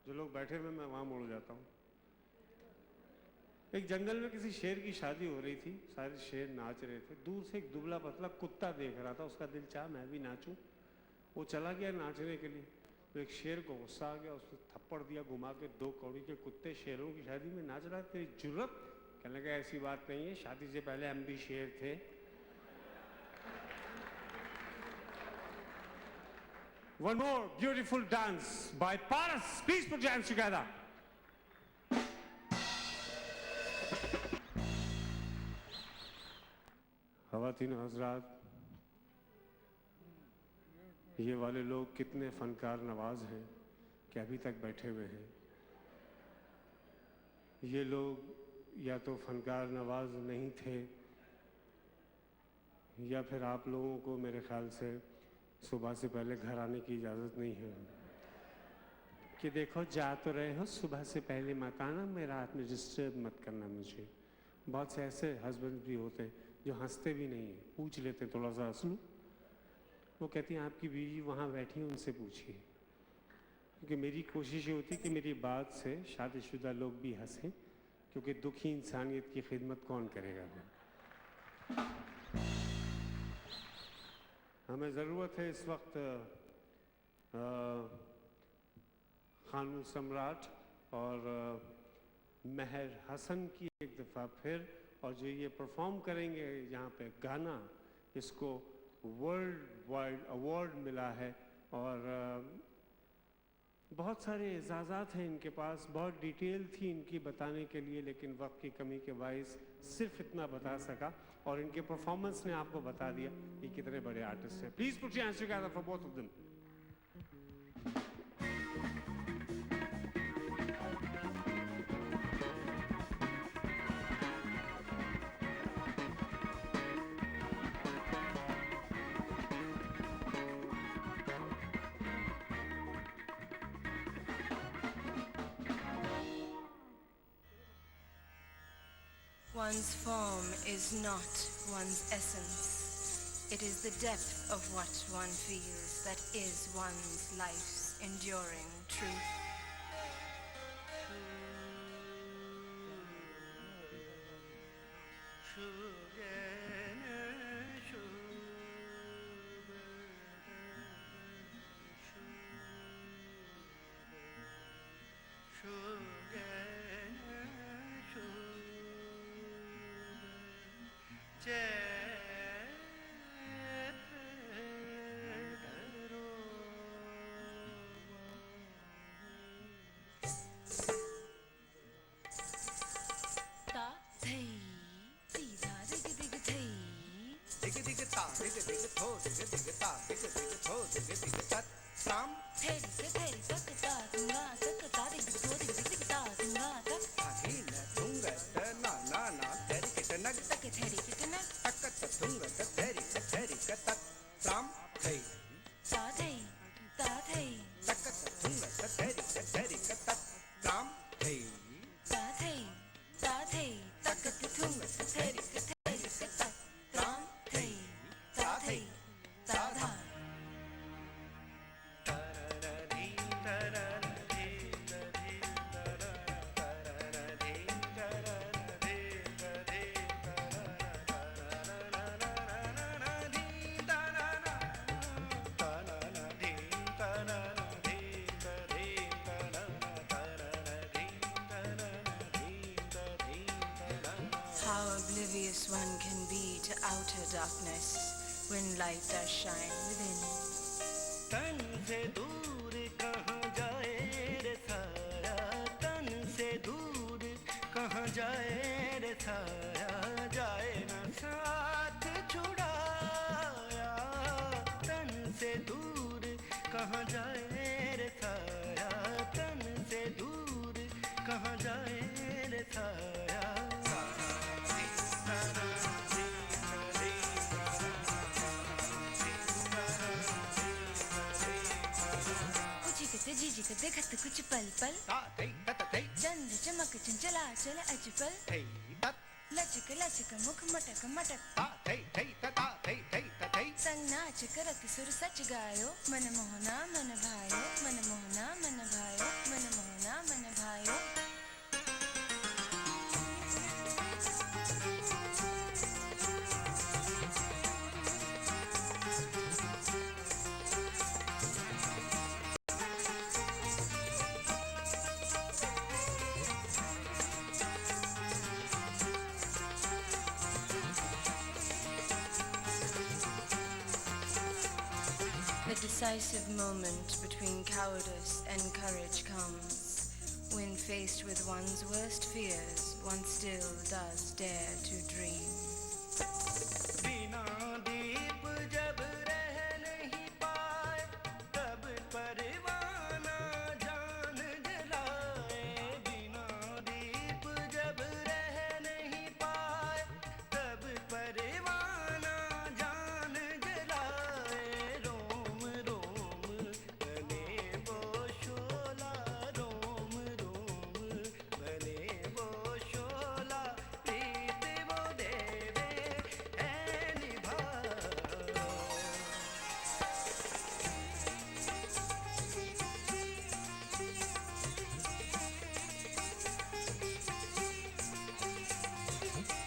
जो लोग बैठे हुए मैं वहां मुड़ जाता हूँ। एक जंगल में किसी शेर की शादी हो रही थी, सारे शेर नाच रहे थे। दूर से एक दुबला पतला कुत्ता देख रहा था, उसका दिल चाहा मैं भी नाचूं। वो चला गया नाचने के लिए, तो एक शेर को गुस्सा आ गया, उसने थप्पड़ दिया घुमा के। 2 कौड़ी के कुत्ते शेरों की शादी में नाच रहा है, तेरी जुर्रत? कहने लगा ऐसी बात नहीं है, शादी से पहले हम भी शेर थे। One more beautiful dance by Paras. Please put your hands together. ख़वातीन हज़रात, ये वाले लोग कितने फनकार नवाज हैं कि अभी तक बैठे हुए हैं। ये लोग या तो फनकार नवाज नहीं थे, या फिर आप लोगों को मेरे ख्याल से सुबह से पहले घर आने की इजाज़त नहीं है। कि देखो जा तो रहे हो, सुबह से पहले मत आना, मेरा रात में डिस्टर्ब मत करना मुझे। बहुत से ऐसे हस्बैंड भी होते हैं जो हंसते भी नहीं है, पूछ लेते हैं थोड़ा सा हंस लो। वो कहती हैं आपकी बीवी वहाँ बैठी है, उनसे पूछिए। क्योंकि मेरी कोशिश ये होती है कि मेरी बात से शादीशुदा लोग भी हंसें, क्योंकि दुखी इंसानियत की खिदमत कौन करेगा फिर। हमें ज़रूरत है इस वक्त खानू सम्राट और महर हसन की एक दफ़ा फिर। और जो ये परफॉर्म करेंगे यहाँ पे गाना, इसको वर्ल्ड वाइड अवार्ड मिला है और बहुत सारे एजाज़ात हैं इनके पास। बहुत डिटेल थी इनकी बताने के लिए, लेकिन वक्त की कमी के बाइस सिर्फ इतना बता सका, और इनके परफॉर्मेंस ने आपको बता दिया कि कितने बड़े आर्टिस्ट हैं। Please put your hands together for both of them. One's form is not one's essence. It is the depth of what one feels that is one's life's enduring truth. Oblivious one can be to outer darkness when light does shine within. तन से दूर कहाँ जाए रे साया, तन से दूर कहाँ जाए रे साया, जाए ना साथ छुड़ाया। तन से दूर कहाँ जाए रे साया, तन से दूर कहाँ जाए रे साया। जी को देखत कुछ पल पल, चंद चमक चंचला चल अजपल, लचक लचक मुख मटक मटक, संग नाच करत सुर सच गायो, मन मोहना मन भायो, मन मोहना मन भायो, मन Mohana decisive moment between cowardice and courage comes, when faced with one's worst fears, one still does dare to dream. बिना दीप जब रह नहीं पाए तब परवाना जान जलाए बिना दीप जब रह नहीं पाए तब परवाना जान जलाए रोम रोम बने वो शोला रोम रोम बने वो शोला प्रीत वो देवे है निभा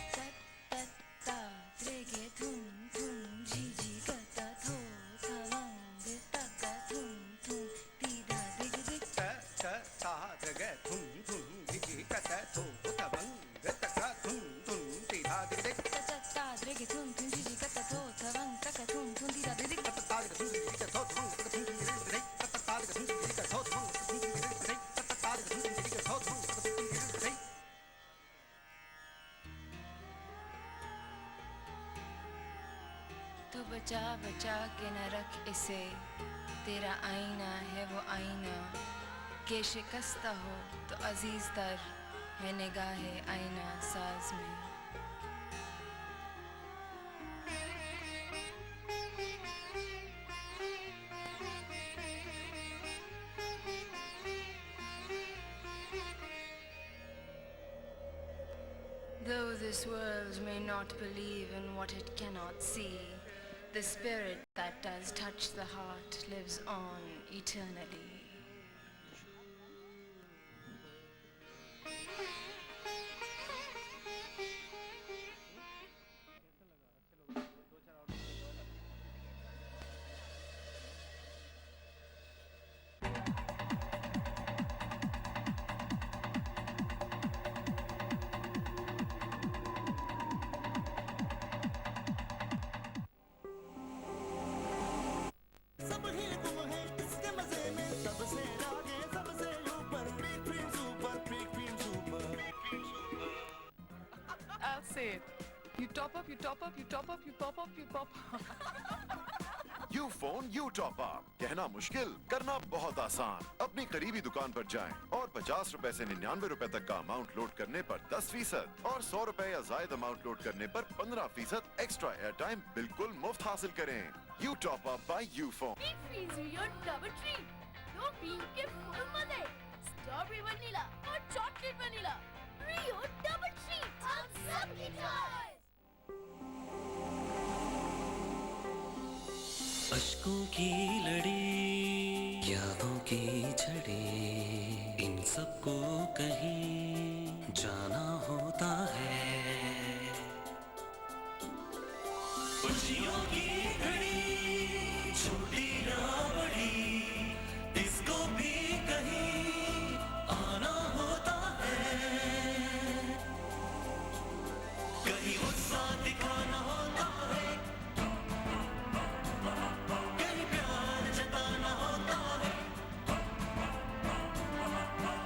तत्तत्ता त्रेगे थुम थुम झिझि कता थो थवंग तका थुम थुम तीदा दिग दिग ता ता ता दग थुम थुम गिजी कत थो तवंग तका थुम थुम तीधा दिग दिग तत्तत्ता त्रेगे थुम थुम झिझि कता थो थवंग तका थुम थुम तीदा दिग दिग तत्ता दग थुम गिजी कत थो थवंग तका थुम गिजी दिग दिग तत्ता दग थुम गिजी कत थो थवंग तका थुम गिजी दिग दिग तत्ता दग थुम गिजी कत थो थवंग तका थुम गिजी दिग दिग तो बचा बचा के न रख इसे तेरा आईना है वो आईना के शिकस्ता हो तो अजीज तर है निगाहे आईना साज में Though this world may not believe in what it cannot see, the spirit that does touch the heart lives on eternally. सब ही तुम है इसके मजे में सबसे आगे सबसे ऊपर big film super big film super I'll say it. You top up, you top up, you top up, you pop up, you pop up. You phone you top up कहना मुश्किल करना बहुत आसान अपनी करीबी दुकान पर जाएं और 50 रुपए से 99 रुपए तक का अमाउंट लोड करने पर 10% और 100 रुपए या जायद अमाउंट लोड करने पर 15% एक्स्ट्रा एयर टाइम बिल्कुल मुफ्त हासिल करें you top up by you phone Big Freeze your double treat. दो बीन के फुल मजे. Strawberry vanilla और chocolate vanilla. Rio double treat. हम सबकी choice. अश्कों की लड़ी यादों की झड़ी इन सबको कहीं जाना होता है खुशियों की घड़ी छोटी ना बड़ी इसको भी कहीं आना होता है कहीं उत्साह दिखाना होता है कहीं प्यार जताना होता है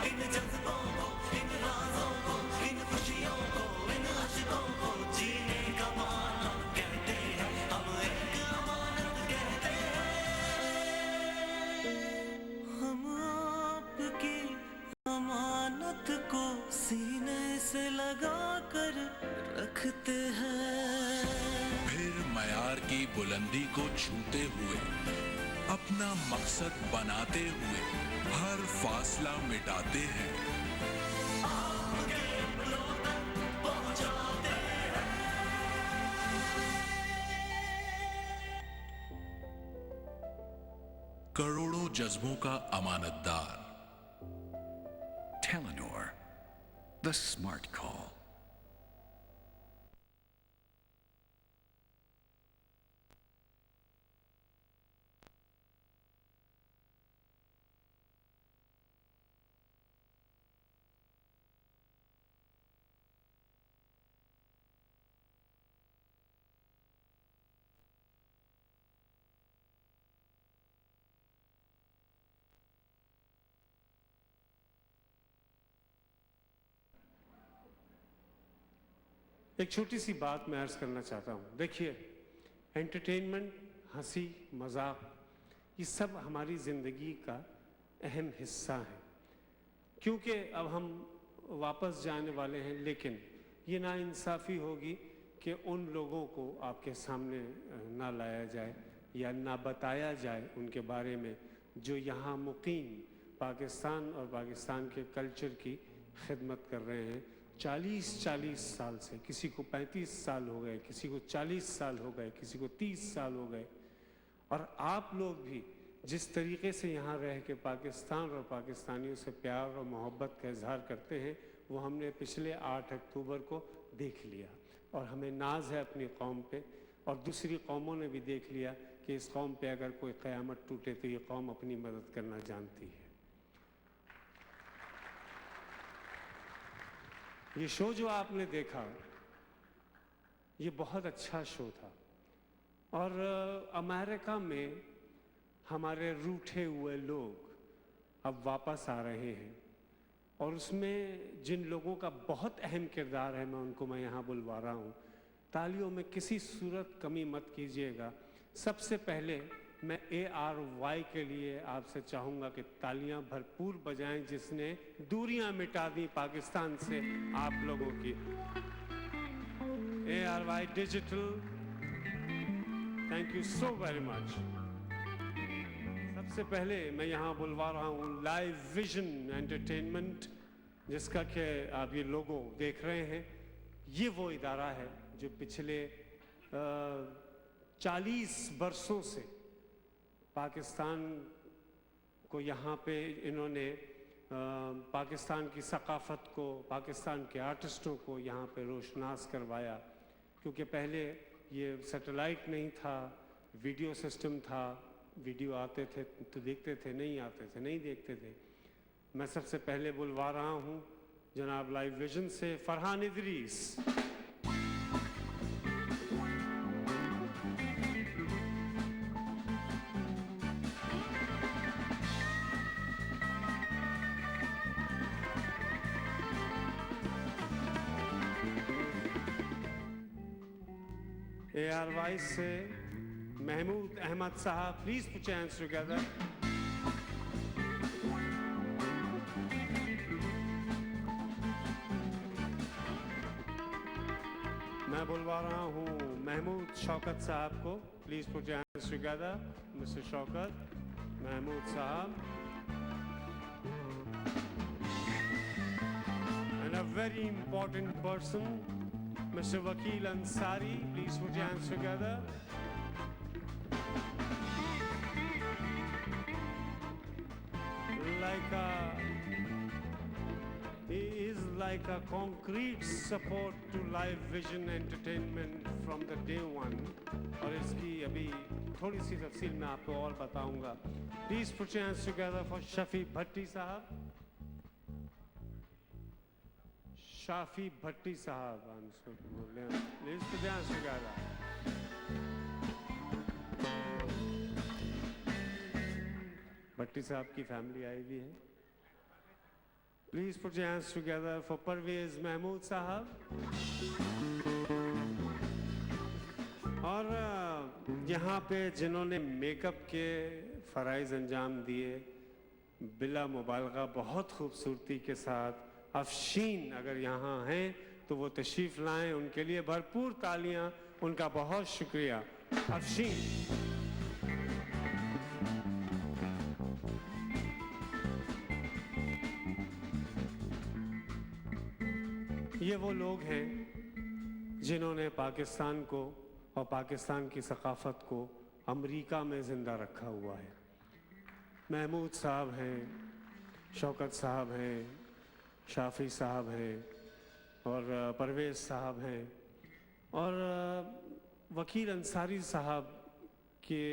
इन जज्बों को इन राजों को इन खुशियों को इन अश्कों को जीने का माना कहते हैं हम एक अमानत कहते हैं हम आपकी अमानत को सीने से लगा कर रखते हैं फिर मयार की बुलंदी को छूते हुए अपना मकसद बनाते हुए हर फासला मिटाते हैं करोड़ों जज्बों का अमानतदार Telenor, the smart call. एक छोटी सी बात मैं अर्ज़ करना चाहता हूँ। देखिए, एंटरटेनमेंट, हंसी मजाक, ये सब हमारी ज़िंदगी का अहम हिस्सा है, क्योंकि अब हम वापस जाने वाले हैं। लेकिन ये नाइंसाफ़ी होगी कि उन लोगों को आपके सामने ना लाया जाए या ना बताया जाए उनके बारे में जो यहाँ मुकीम पाकिस्तान और पाकिस्तान के कल्चर की खिदमत कर रहे हैं 40-40 साल से। किसी को 35 साल हो गए, किसी को 40 साल हो गए, किसी को 30 साल हो गए। और आप लोग भी जिस तरीके से यहाँ रह के पाकिस्तान और पाकिस्तानियों से प्यार और मोहब्बत का इजहार करते हैं, वो हमने पिछले 8 अक्टूबर को देख लिया। और हमें नाज है अपनी कौम पे, और दूसरी कौमों ने भी देख लिया कि इस कौम पे अगर कोई क़यामत टूटे तो ये कौम अपनी मदद करना जानती है। ये शो जो आपने देखा, ये बहुत अच्छा शो था। और अमेरिका में हमारे रूठे हुए लोग अब वापस आ रहे हैं, और उसमें जिन लोगों का बहुत अहम किरदार है, मैं यहाँ बुलवा रहा हूँ। तालियों में किसी सूरत कमी मत कीजिएगा। सबसे पहले मैं ARY के लिए आपसे चाहूँगा कि तालियां भरपूर बजाएं, जिसने दूरियां मिटा दी पाकिस्तान से आप लोगों की। ARY digital, thank you so very much. सबसे पहले मैं यहाँ बुलवा रहा हूँ लाइव विजन एंटरटेनमेंट, जिसका कि आप ये लोगो देख रहे हैं। ये वो इदारा है जो पिछले 40 बरसों से पाकिस्तान को यहाँ पे इन्होंने पाकिस्तान की सकाफ़त को, पाकिस्तान के आर्टिस्टों को यहाँ पे रोशनास करवाया। क्योंकि पहले ये सैटेलाइट नहीं था, वीडियो सिस्टम था। वीडियो आते थे तो देखते थे, नहीं आते थे नहीं देखते थे। मैं सबसे पहले बुलवा रहा हूँ जनाब लाइव विजन से फरहान इदरीस। ARY से Mahmood Ahmed sahab, please put your hands together. मैं बुलवा रहा हूँ महमूद शौकत साहब को, please put your hands together. Mister Shaukat, Mahmood sahab. And a very important person, Mr. Wakil Ansari, please put your hands together. He is like a concrete support to Live Vision Entertainment from the day one. और इसकी अभी थोड़ी सी तफसील मैं आपको और बताऊंगा। Please put your hands together for Shafi Bhatti साहब। शाफी भट्टी साहब, please put your hands together. Bhatti साहब की फैमिली आई हुई है। Please put your hands together for Parvez Mahmood साहब। और यहाँ पे जिन्होंने मेकअप के फराइज अंजाम दिए बिला मुबालगा बहुत खूबसूरती के साथ, अफशीन अगर यहाँ हैं तो वो तशरीफ लाएं, उनके लिए भरपूर तालियां। उनका बहुत शुक्रिया। अफशीन, ये वो लोग हैं जिन्होंने पाकिस्तान को और पाकिस्तान की सकाफत को अमेरिका में ज़िंदा रखा हुआ है। महमूद साहब हैं, शौकत साहब हैं, शाफी साहब हैं, और परवेज़ साहब हैं, और वकील अंसारी साहब के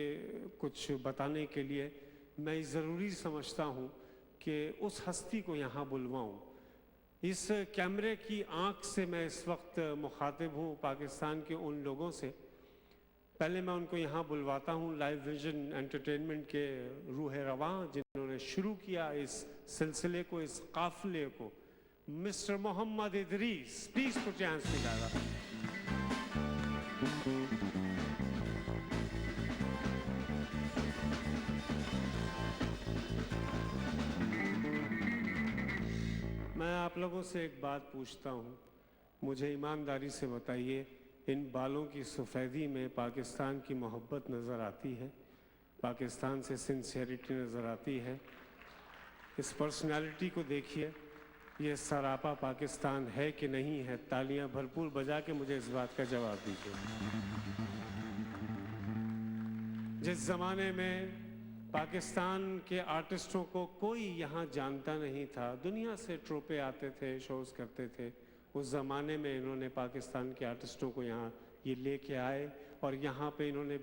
कुछ बताने के लिए मैं ज़रूरी समझता हूँ कि उस हस्ती को यहाँ बुलवाऊँ। इस कैमरे की आँख से मैं इस वक्त मुखातिब हूँ पाकिस्तान के उन लोगों से। पहले मैं उनको यहाँ बुलवाता हूँ लाइव विजन एंटरटेनमेंट के रूह रवां जिन्होंने शुरू किया इस सिलसिले को, इस काफ़िले को। Mr. Mohammad Idris. Please put your hands together. मैं आप लोगों से एक बात पूछता हूँ, मुझे ईमानदारी से बताइए, इन बालों की सफ़ेदी में पाकिस्तान की मोहब्बत नज़र आती है? पाकिस्तान से सिंसियरिटी नज़र आती है? इस पर्सनालिटी को देखिए, ये सरापा पाकिस्तान है कि नहीं है? तालियां भरपूर बजा के मुझे इस बात का जवाब दीजिए। जिस ज़माने में पाकिस्तान के आर्टिस्टों को कोई यहाँ जानता नहीं था, दुनिया से ट्रोपे आते थे, शोज़ करते थे, उस ज़माने में इन्होंने पाकिस्तान के आर्टिस्टों को यहाँ ये लेके आए और यहाँ पे इन्होंने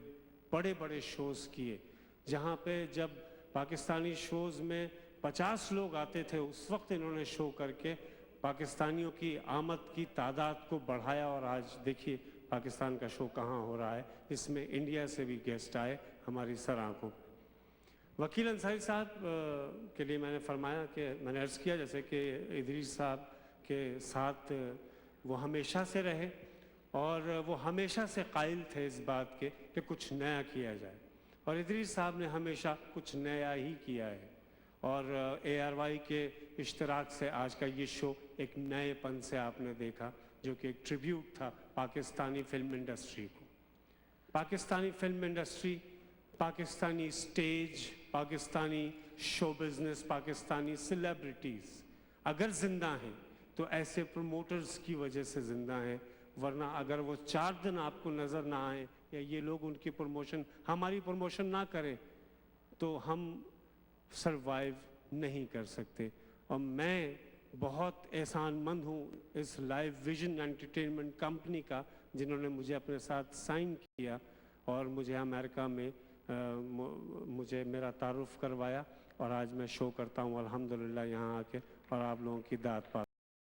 बड़े बड़े शोज़ किए, जहाँ पे जब पाकिस्तानी शोज़ में 50 लोग आते थे, उस वक्त इन्होंने शो करके पाकिस्तानियों की आमद की तादाद को बढ़ाया और आज देखिए पाकिस्तान का शो कहाँ हो रहा है। इसमें इंडिया से भी गेस्ट आए हमारी सर आंखों। वकील अंसारी साहब के लिए मैंने फरमाया कि मैंने अर्ज़ किया जैसे कि इदरीस साहब के साथ वो हमेशा से रहे और वो हमेशा से कायल थे इस बात के कि कुछ नया किया जाए, और इदरीस साहब ने हमेशा कुछ नया ही किया है। और ARY के इश्तराक से आज का ये शो एक नएपन से आपने देखा, जो कि एक ट्रिब्यूट था पाकिस्तानी फिल्म इंडस्ट्री को। Pakistani film industry, Pakistani stage, Pakistani show business, Pakistani celebrities अगर ज़िंदा हैं तो ऐसे प्रमोटर्स की वजह से ज़िंदा हैं, वरना अगर वो 4 दिन आपको नज़र ना आए या ये लोग उनकी प्रमोशन, हमारी प्रमोशन ना करें तो हम सरवाइव नहीं कर सकते। और मैं बहुत एहसानमंद हूँ इस लाइव विजन एंटरटेनमेंट कंपनी का, जिन्होंने मुझे अपने साथ साइन किया और मुझे अमेरिका में मुझे मेरा तारुफ करवाया और आज मैं शो करता हूँ अल्हम्दुलिल्लाह यहाँ आके और आप लोगों की दाद पा